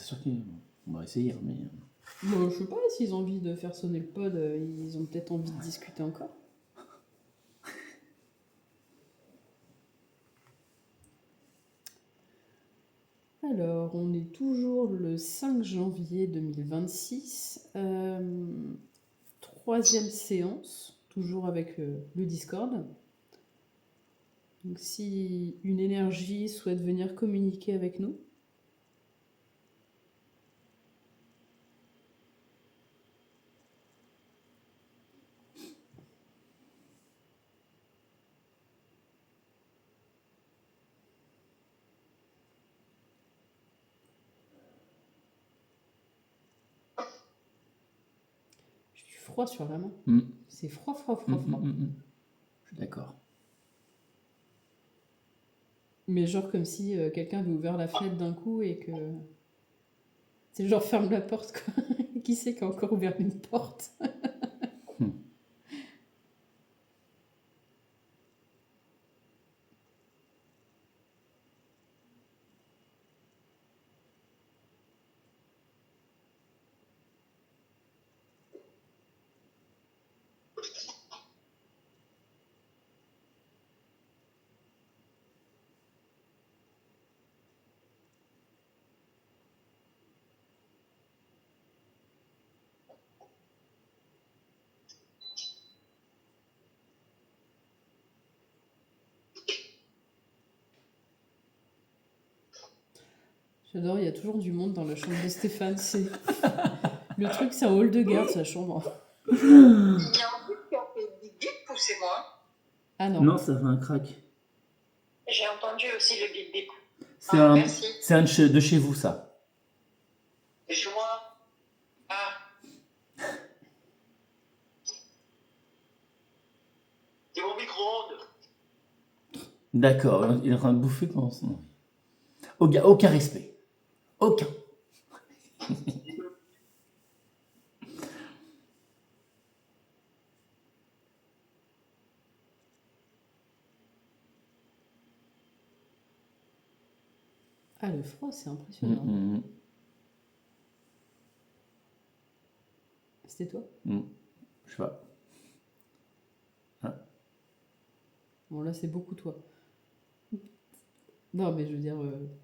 sûr qu'on va essayer, hein, mais... Bon, je sais pas s'ils ont envie de faire sonner le pod, ils ont peut-être envie de discuter encore. Alors, on est toujours le 5 janvier 2026. Troisième séance, toujours avec le Discord. Donc, si une énergie souhaite venir communiquer avec nous, je suis froid sur la main. C'est froid. Je suis d'accord. Mais genre comme si quelqu'un avait ouvert la fenêtre d'un coup et que... C'est genre ferme la porte, quoi. Qui c'est qui a encore ouvert une porte? J'adore, il y a toujours du monde dans la chambre de Stéphane. C'est... Le truc, c'est un hall de garde, sa chambre. Il y a un truc qui a fait bip bip ou c'est moi? Ah non. Non, ça fait un crack. J'ai entendu aussi le bip bip. C'est Merci. C'est un de chez vous, ça. Je vois. Ah. C'est mon micro-ondes. D'accord, il est en train de bouffer pendant ce temps. Aucun respect. Aucun. Ah, le froid, c'est impressionnant. C'était toi? Je sais pas. Bon, là, c'est beaucoup toi. Non, mais je veux dire,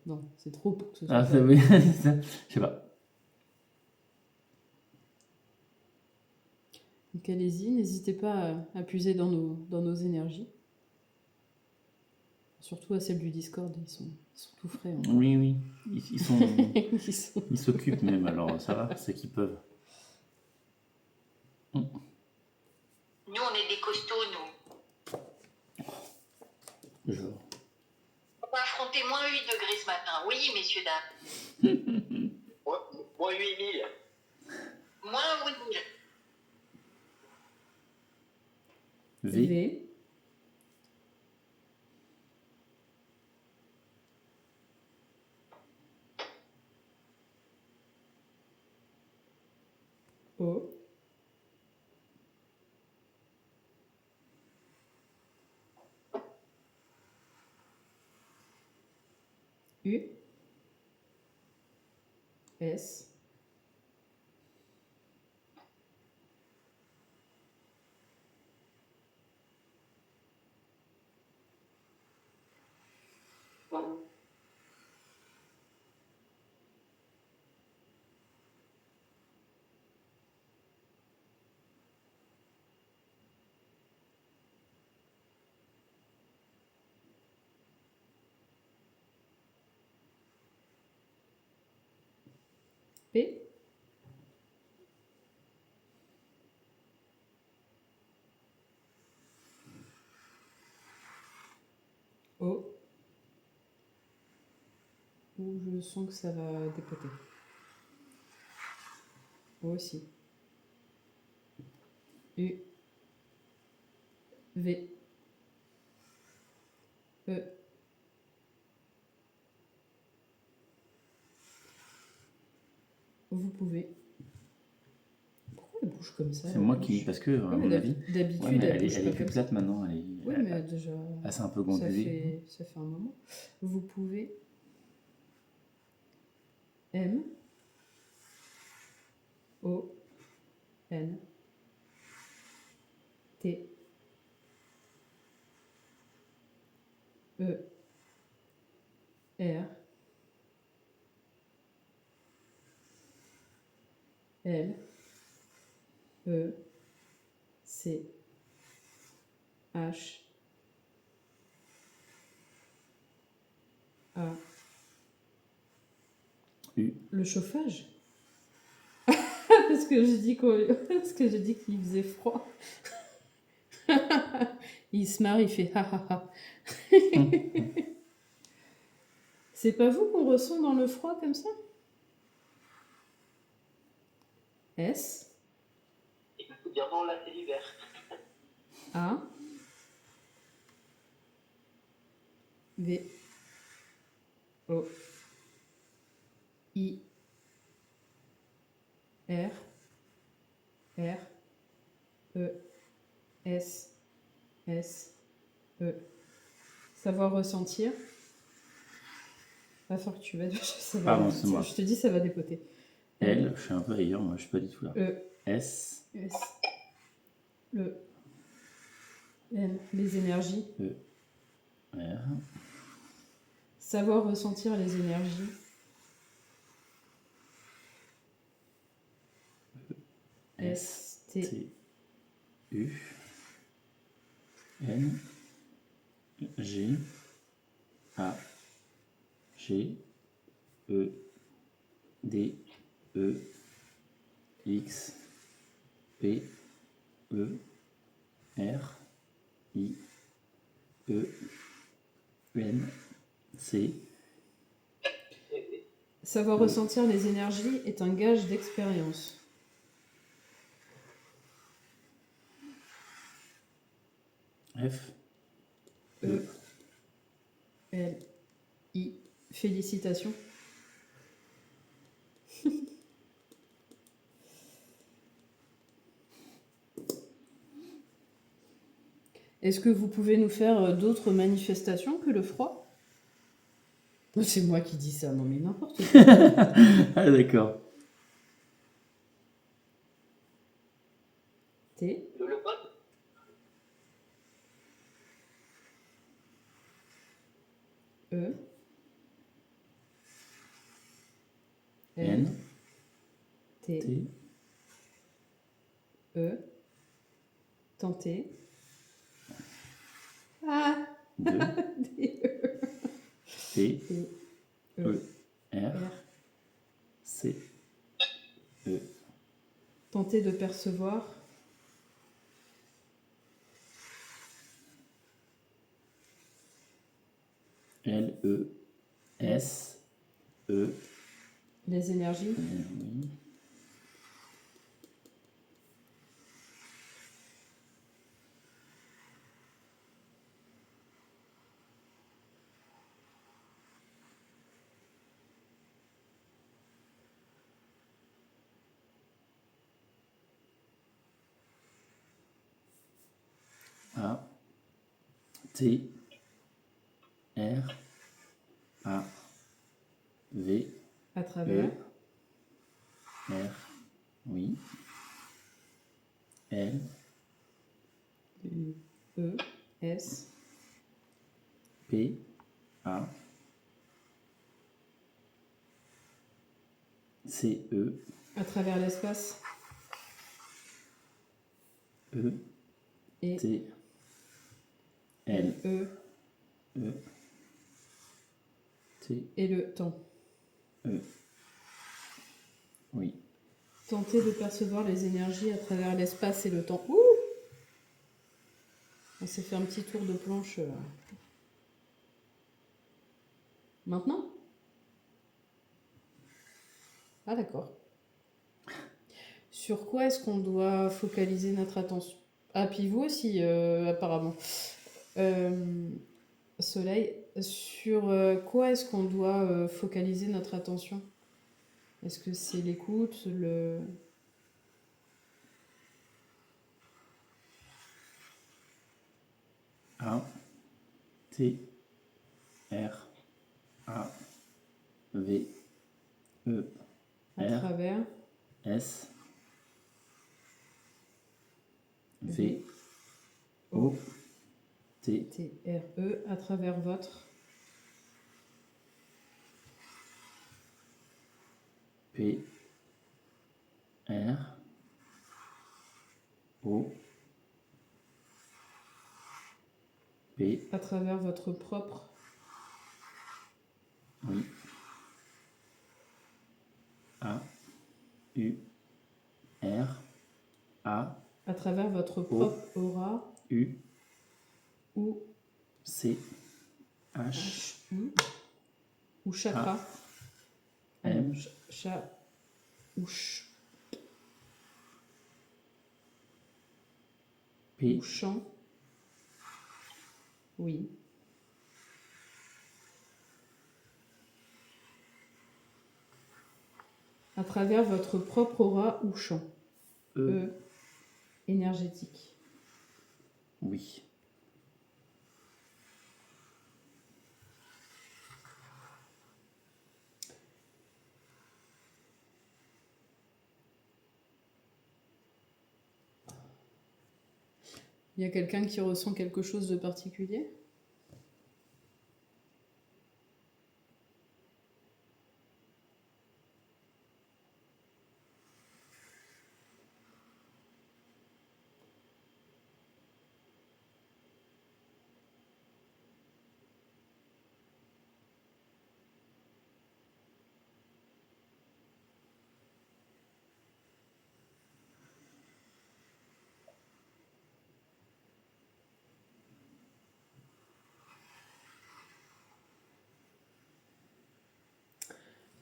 non, c'est trop pour que ce soit Ah, toi. c'est oui, je sais pas. Donc allez-y, n'hésitez pas à puiser dans nos énergies. Surtout à celles du Discord, ils sont tout frais. Encore. Oui, ils sont... Ils sont- Ils s'occupent même, alors ça va, c'est qu'ils peuvent. Nous, on est des costauds, nous. Genre. On va affronter moins 8 degrés ce matin. Oui, messieurs, dames. Moins 8000. Moins 8000. V. O. U. S. P. O. Où je sens que ça va dépoter. O aussi. U. V. E. Vous pouvez. Pourquoi elle bouge comme ça? C'est moi qui... Parce que, à mon avis... D'habitude, Ouais, mais elle bouge elle pas est plus comme plate ça. maintenant. Oui, mais déjà... c'est un peu gondulé. Ça fait un moment. Vous pouvez... M. N T E R L E C H A U. Le chauffage. Parce que j'ai dit qu'il faisait froid. Il se marre, il fait ha ha ha. C'est pas vous qu'on ressent dans le froid comme ça? S Il faut dire non, là c'est l'hiver. A V O I R R E S S E. Savoir ressentir. Va falloir que tu vas. Pardon, c'est moi. Je te dis, ça va dépoter. L, je suis un peu ailleurs, moi je suis pas du tout là. E S, S E N. Les énergies. E, R, Savoir ressentir les énergies. S T T, U, N, G, A, G, E, D, E, X, P, E, R, I, E, N, C, Savoir ressentir les énergies est un gage d'expérience. F, E L I. Félicitations. Est-ce que vous pouvez nous faire d'autres manifestations que le froid? C'est moi qui dis ça, non mais n'importe quoi. Ah d'accord. T Le pote. E N, T T, E. Tenter. Ah 2, D P, E E, R, R. C, E, Tenter de percevoir. L, E, S, E, Les énergies. oui. A, T, R, A, V, À E, travers. R, oui, L, U, E. S. P, A, C, E, À travers l'espace. E, Et T, L, E. E, T, Et le temps. E, oui. Tenter de percevoir les énergies à travers l'espace et le temps. Ouh, on s'est fait un petit tour de planche. Maintenant? Ah d'accord. Sur quoi est-ce qu'on doit focaliser notre attention? Ah, puis vous aussi, apparemment. Soleil, sur quoi est-ce qu'on doit focaliser notre attention? Est-ce que c'est l'écoute, le... A, T, R, A, V, E, à R, travers? S, V O T T-R-E, à travers votre P R O P à travers votre propre oui A U R A à travers votre propre aura U ou C H H-U ou chakra. M Cha ou ch P ou chant. Oui. À travers votre propre aura ou champ. E Énergétique. oui Il y a quelqu'un qui ressent quelque chose de particulier?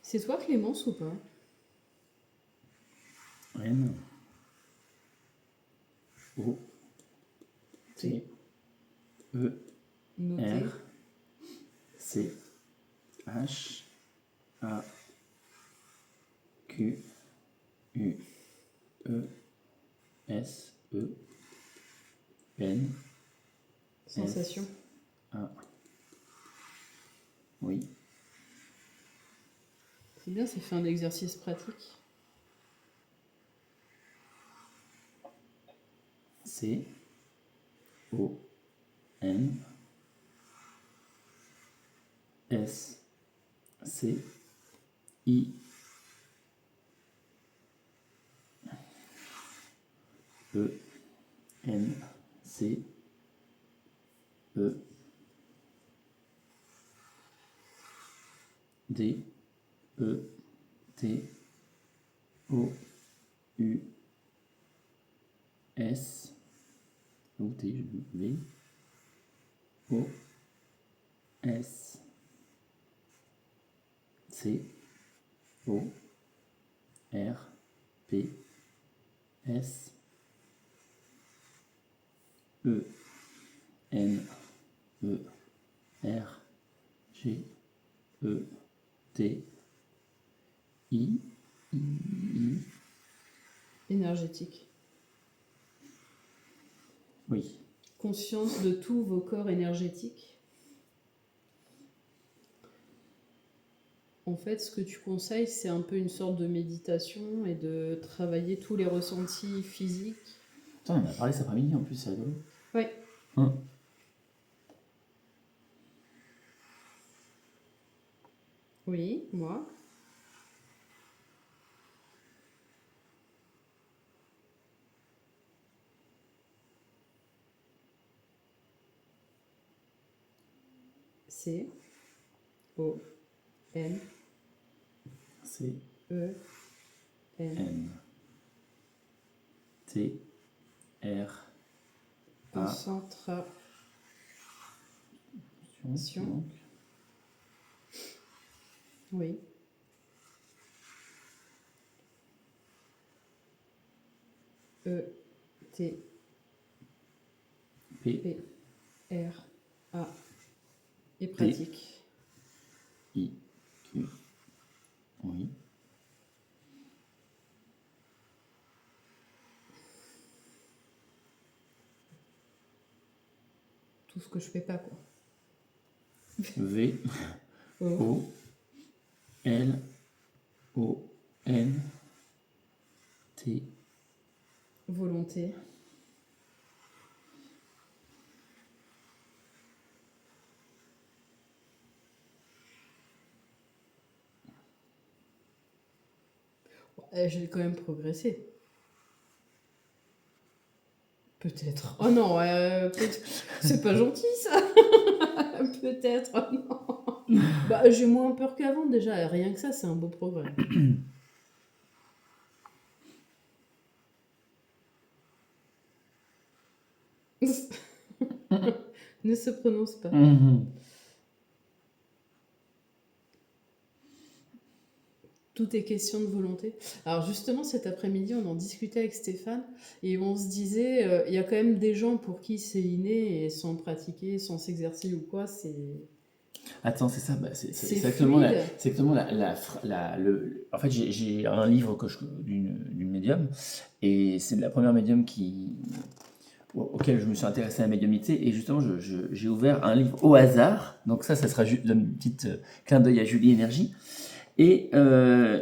C'est toi Clémence ou pas? N O T E Noté. R C H A Q U E S E N Sensation. A oui C'est bien, ça fait un exercice pratique. C O N S C I E N C E D E T O U S O T V O S C O R P S E N E R G E T I Énergétique. oui Conscience de tous vos corps énergétiques. En fait, ce que tu conseilles, c'est un peu une sorte de méditation et de travailler tous les ressentis physiques. Putain, on en a parlé cet après-midi en plus, c'est rigolo. Ouais. Hein Oui, moi. C O N C E N N T R A concentration. donc. Oui. E T P P R A et pratique. I Q oui Tout ce que je fais pas quoi. V O O L O N T volonté. J'ai quand même progressé. Peut-être. Oh non, c'est pas gentil ça. Peut-être. Oh non. Bah, j'ai moins peur qu'avant déjà. Rien que ça, c'est un beau progrès. Ne se prononce pas. Mhm. Tout est question de volonté. Alors justement, cet après-midi, on en discutait avec Stéphane et on se disait, il y a quand même des gens pour qui c'est inné et sans pratiquer, sans s'exercer ou quoi, c'est Attends, c'est ça, bah, c'est c'est exactement fluide. c'est exactement en fait, j'ai un livre d'une médium, et c'est la première médium auquel je me suis intéressé à la médiumnité, et justement, j'ai ouvert un livre au hasard, donc ça sera juste un petit clin d'œil à Julie Énergie, et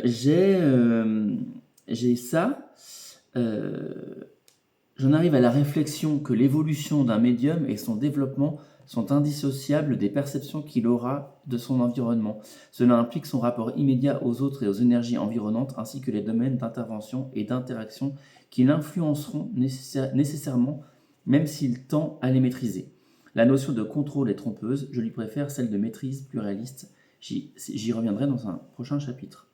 j'ai ça, euh, j'en arrive à la réflexion que l'évolution d'un médium et son développement sont indissociables des perceptions qu'il aura de son environnement. Cela implique son rapport immédiat aux autres et aux énergies environnantes, ainsi que les domaines d'intervention et d'interaction qui l'influenceront nécessairement, même s'il tend à les maîtriser. La notion de contrôle est trompeuse, je lui préfère celle de maîtrise plus réaliste. J'y reviendrai dans un prochain chapitre.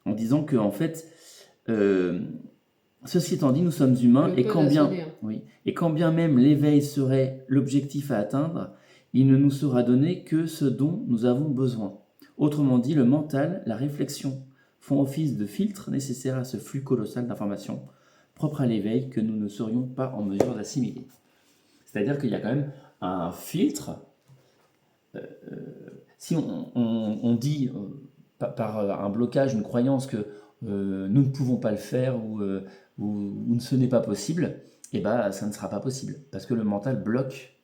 En disant que, en fait, euh, ceci étant dit, nous sommes humains, Le et code à sonner. et quand bien même l'éveil serait l'objectif à atteindre, il ne nous sera donné que ce dont nous avons besoin. Autrement dit, le mental, la réflexion font office de filtre nécessaire à ce flux colossal d'informations propre à l'éveil que nous ne serions pas en mesure d'assimiler. C'est-à-dire qu'il y a quand même un filtre. Si on dit par un blocage, une croyance que nous ne pouvons pas le faire, ou ce n'est pas possible, et ben ça ne sera pas possible. Parce que le mental bloque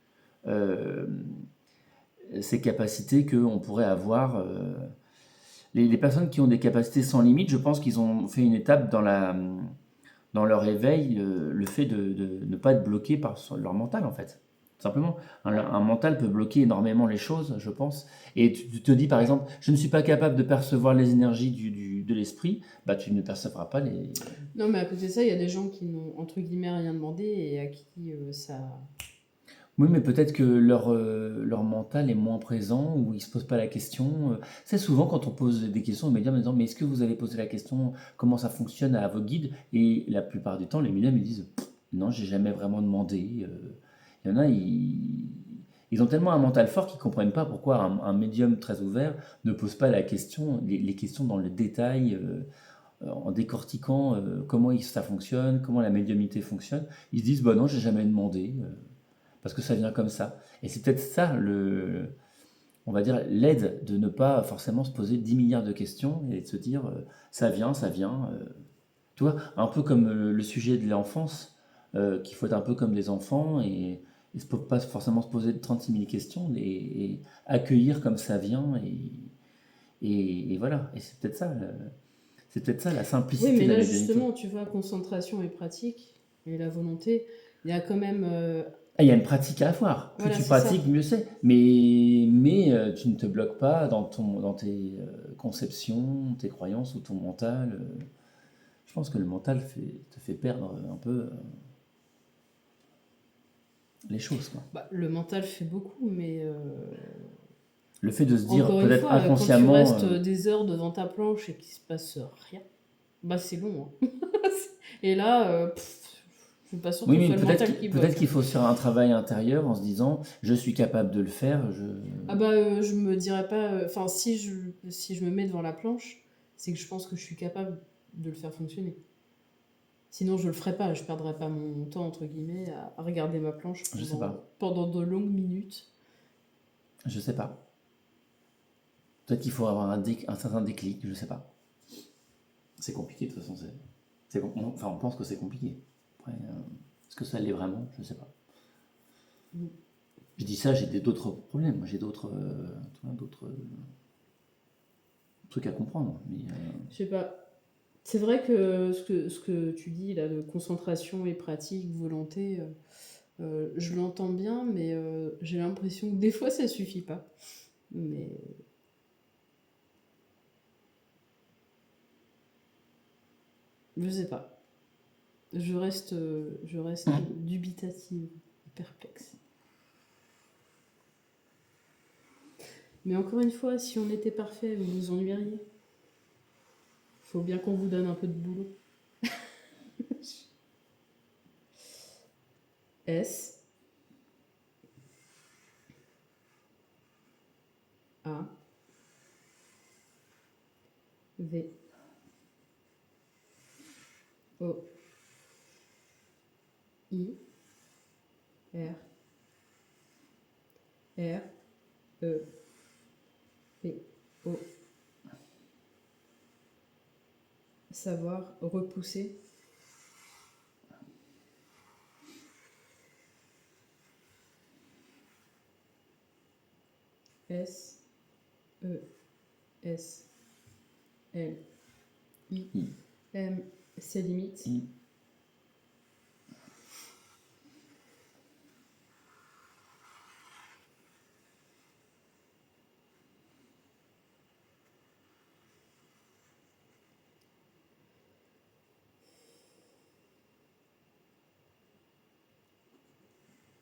euh, ces capacités qu'on pourrait avoir. Les personnes qui ont des capacités sans limite, je pense qu'ils ont fait une étape dans leur éveil, le fait de ne pas être bloqué par leur mental, en fait. Tout simplement. Un mental peut bloquer énormément les choses, je pense. Et tu te dis, par exemple, je ne suis pas capable de percevoir les énergies de l'esprit, bah tu ne percevras pas les... Non, mais à côté de ça, il y a des gens qui n'ont entre guillemets rien demandé et à qui ça. Oui, mais peut-être que leur mental est moins présent, ou ils se posent pas la question. C'est souvent quand on pose des questions aux médiums en disant, mais est-ce que vous avez posé la question, comment ça fonctionne à vos guides? Et la plupart du temps, les médiums ils disent, non, j'ai jamais vraiment demandé. Il y en a, ils ont tellement un mental fort qu'ils comprennent pas pourquoi un médium très ouvert ne pose pas la question, les questions dans le détail, en décortiquant comment ça fonctionne, comment la médiumnité fonctionne. Ils se disent, bah non, j'ai jamais demandé. Parce que ça vient comme ça. Et c'est peut-être ça, on va dire, l'aide de ne pas forcément se poser 10 milliards de questions et de se dire, ça vient, ça vient. Tu vois, un peu comme le sujet de l'enfance, qu'il faut être un peu comme des enfants, et pas forcément se poser 36 000 questions, et accueillir comme ça vient, et voilà. Et c'est peut-être ça la Oui, simplicité mais de la là médiumnité. justement, tu vois, concentration et pratique et la volonté, il y a quand même. Ah, il y a une pratique à avoir. Plus Voilà, tu c'est ça. pratiques, mieux c'est. Mais tu ne te bloques pas dans tes conceptions, tes croyances ou ton mental. Je pense que le mental te fait perdre un peu les choses, quoi. Bah, le mental fait beaucoup, mais Le fait de se dire encore une peut-être fois, quand tu inconsciemment, restes des heures devant ta planche et qu'il se passe rien, bah c'est long. Hein. Et là, je suis pas sûre oui, que ce mais soit le mental qui peut-être bloque. qu'il faut se faire un travail intérieur en se disant, je suis capable de le faire. Ah bah je me dirais pas. Enfin, si je me mets devant la planche, c'est que je pense que je suis capable de le faire fonctionner. Sinon, je le ferais pas. Je perdrais pas mon temps entre guillemets à regarder ma planche Je sais pas. pendant de longues minutes. Je sais pas. Peut-être qu'il faut avoir un certain déclic, je sais pas. C'est compliqué de toute façon. Enfin, on pense que c'est compliqué. Après, est-ce que ça l'est vraiment? Je sais pas. Mm. Je dis ça, j'ai d'autres problèmes, j'ai d'autres trucs à comprendre. Mais, Je sais pas. C'est vrai que ce que tu dis là de concentration et pratique, volonté, je l'entends bien, mais j'ai l'impression que des fois ça suffit pas. Mais Je sais pas. Je reste dubitative et perplexe. Mais encore une fois, si on était parfait, vous vous ennuieriez. Faut bien qu'on vous donne un peu de boulot. S A V O I R R E P O. Savoir repousser. S E S L I M ses limites.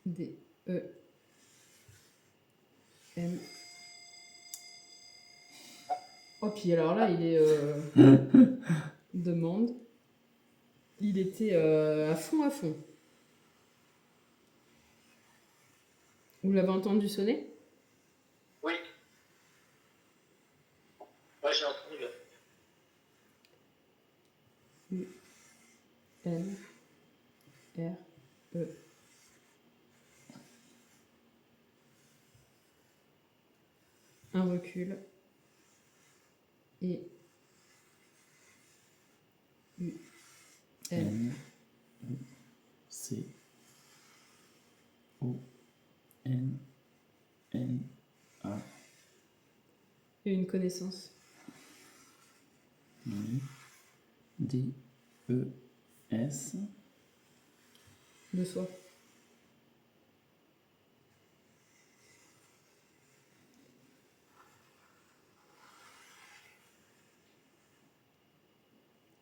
D E M. Oh, puis alors là, il est demande. Il était à fond à fond. Vous l'avez entendu sonner? Oui. Moi, j'ai entendu. U N R E. Un recul. Et U N C O N N A. et une connaissance. D E S De soi.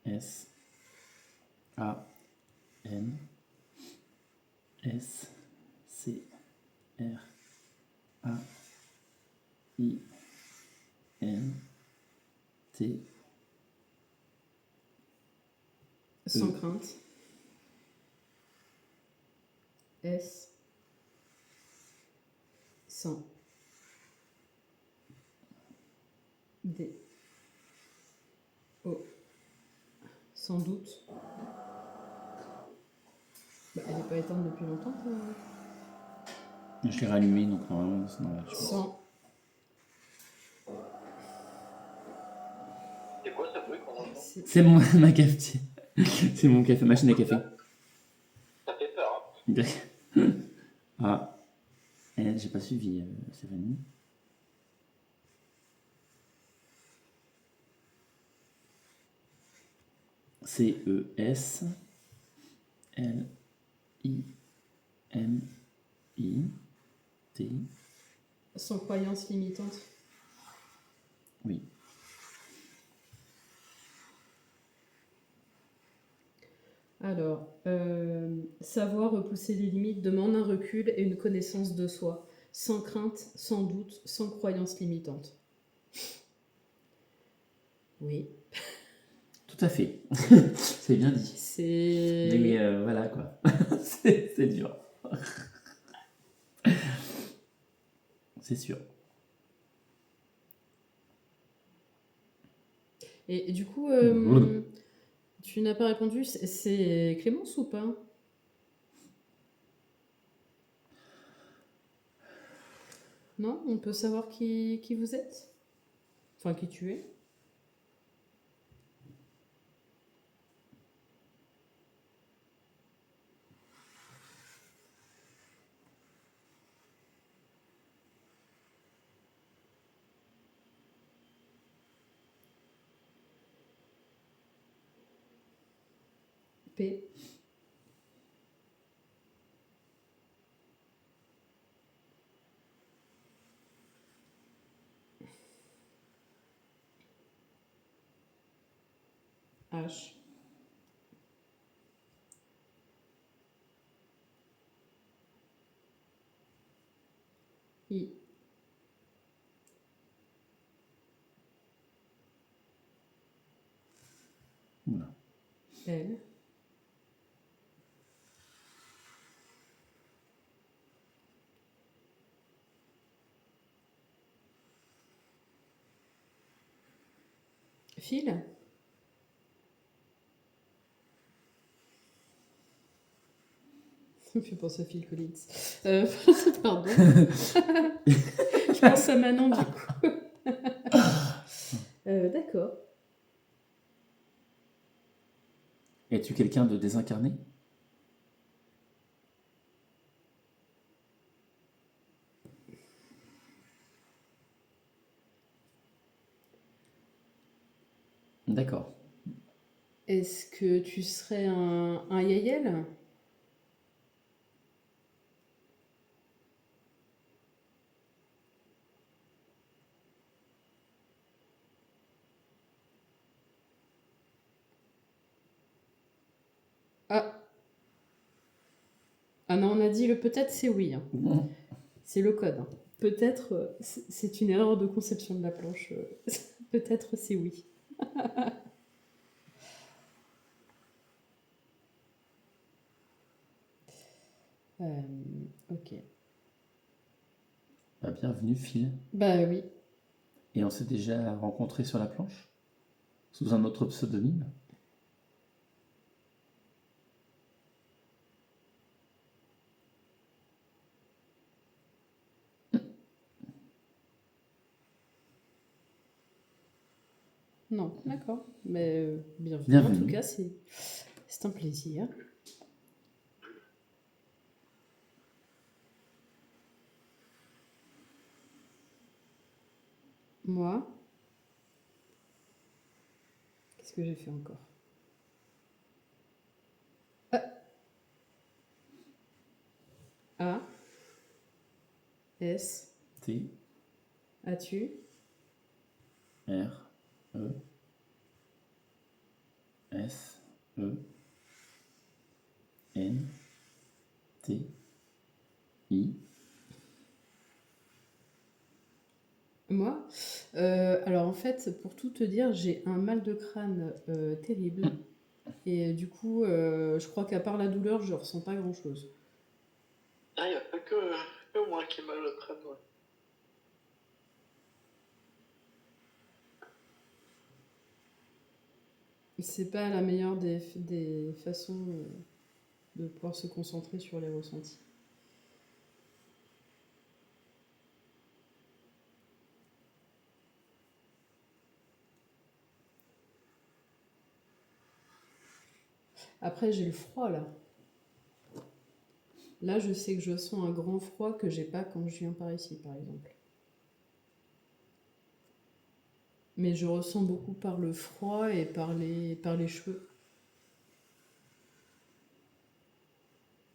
S A N S C R A I N T. Sans crainte. S. Sans. D. O. Sans doute. Bah, elle n'est pas éteinte depuis longtemps, Je l'ai rallumé, donc normalement c'est normal. Sans. C'est quoi ce bruit qu'on entend? C'est ma cafetière. C'est mon café, machine à café. Ça fait peur, hein? Ah, j'ai pas suivi, Stéphanie. C E S L I M I T. Sans croyance limitante. Oui. Alors, savoir repousser les limites demande un recul et une connaissance de soi, sans crainte, sans doute, sans croyance limitante. Oui. Tout à fait. C'est bien dit. C'est. Mais voilà quoi. c'est dur. C'est sûr. Et du coup, tu n'as pas répondu, c'est Clémence ou pas? Non? On peut savoir qui vous êtes? Enfin, qui tu es? P. H. I. Oula. L. Phil. Ça me fait penser à Phil Collins. Pardon. Je pense à Manon, du coup. D'accord. Es-tu quelqu'un de désincarné? D'accord. Est-ce que tu serais un Yael? Ah. Ah non, on a dit le peut-être, c'est oui. Hein. C'est le code. Hein. Peut-être, c'est une erreur de conception de la planche. Peut-être, c'est oui. Ok. Bah, bienvenue, Phil. Bah oui. Et on s'est déjà rencontrés sur la planche? Sous un autre pseudonyme? Non, d'accord. Mais bienvenue. Bienvenue. En tout cas, c'est un plaisir. Moi, qu'est-ce que j'ai fait encore? A. S. T. As-tu? R. E. S. E. N. T. I. Moi? Alors en fait, pour tout te dire, j'ai un mal de crâne terrible. Et du coup, je crois qu'à part la douleur, je ressens pas grand-chose. Ah, il n'y a pas que moi qui ai mal au crâne, ouais. C'est pas la meilleure des façons de pouvoir se concentrer sur les ressentis. Après, j'ai le froid là. Là, je sais que je sens un grand froid que j'ai pas quand je viens par ici, par exemple. Mais je ressens beaucoup par le froid et par les cheveux.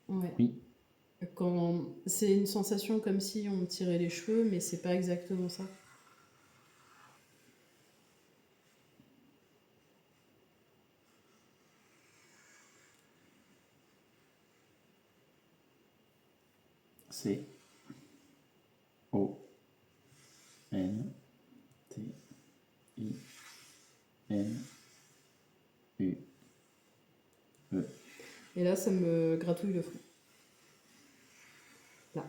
Ouais. Oui. C'est une sensation comme si on me tirait les cheveux, mais c'est pas exactement ça. C. O. N. T. I. N. U. E. Et là, ça me gratouille le front. Là.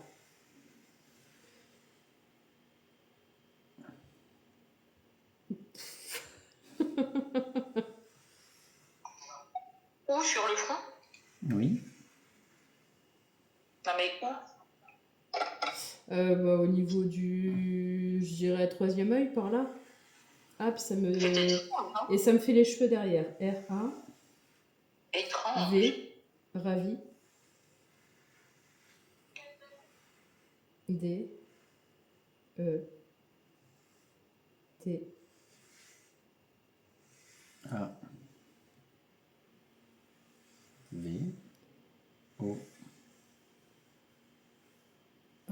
Où sur le front? Oui. Non mais où? Au niveau du, je dirais, troisième œil, par là. Ah, puis ça me... C'était étrange, non? Et ça me fait les cheveux derrière. R-A, Étrange. V, ravi. D, E, T. A. V. O.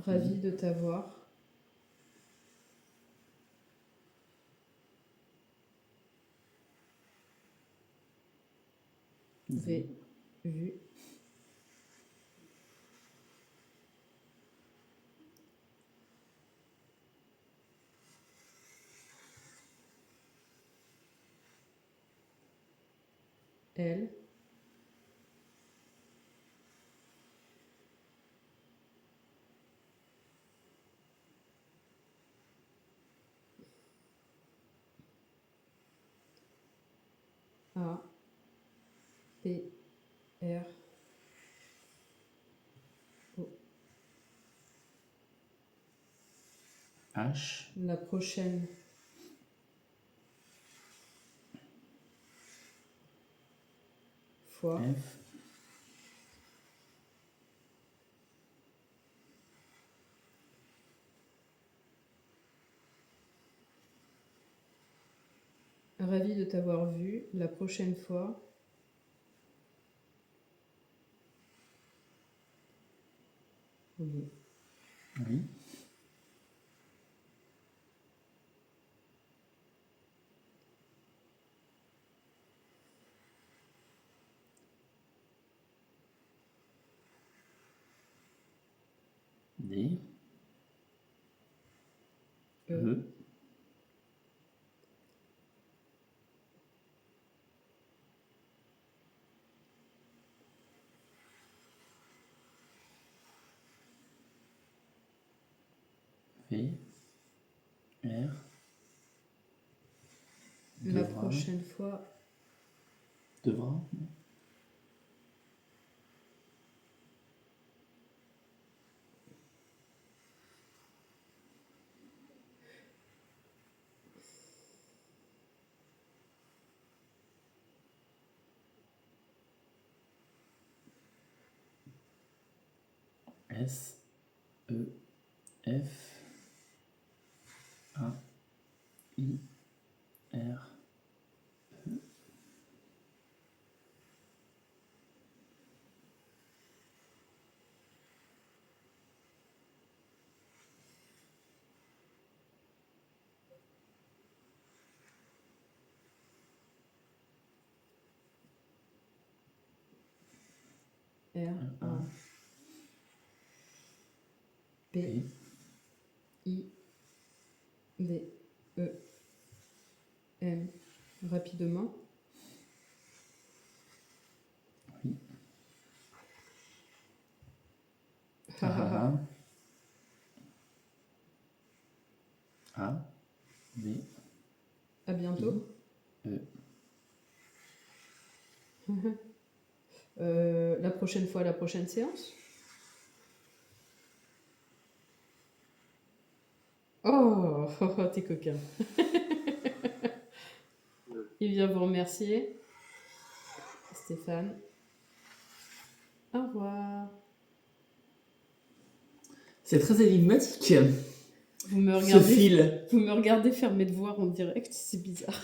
Ravi de t'avoir. V, vu. L. A. P. R. O. H, La prochaine fois. F, Ravi de t'avoir vu. La prochaine fois. Oui. oui, D, E. E, V, R, La devra, prochaine fois. devra, S, E, F, A, I, R, R. A. P. P, I. D. E. M. Rapidement. oui, Ha, ha, ha. A, B, À bientôt. E, La prochaine fois, la prochaine séance. Oh, oh, oh, t'es coquin. Il vient vous remercier. Stéphane. Au revoir. c'est très énigmatique, Vous me ce regardez, fil. vous me regardez faire mes devoirs en direct, c'est bizarre.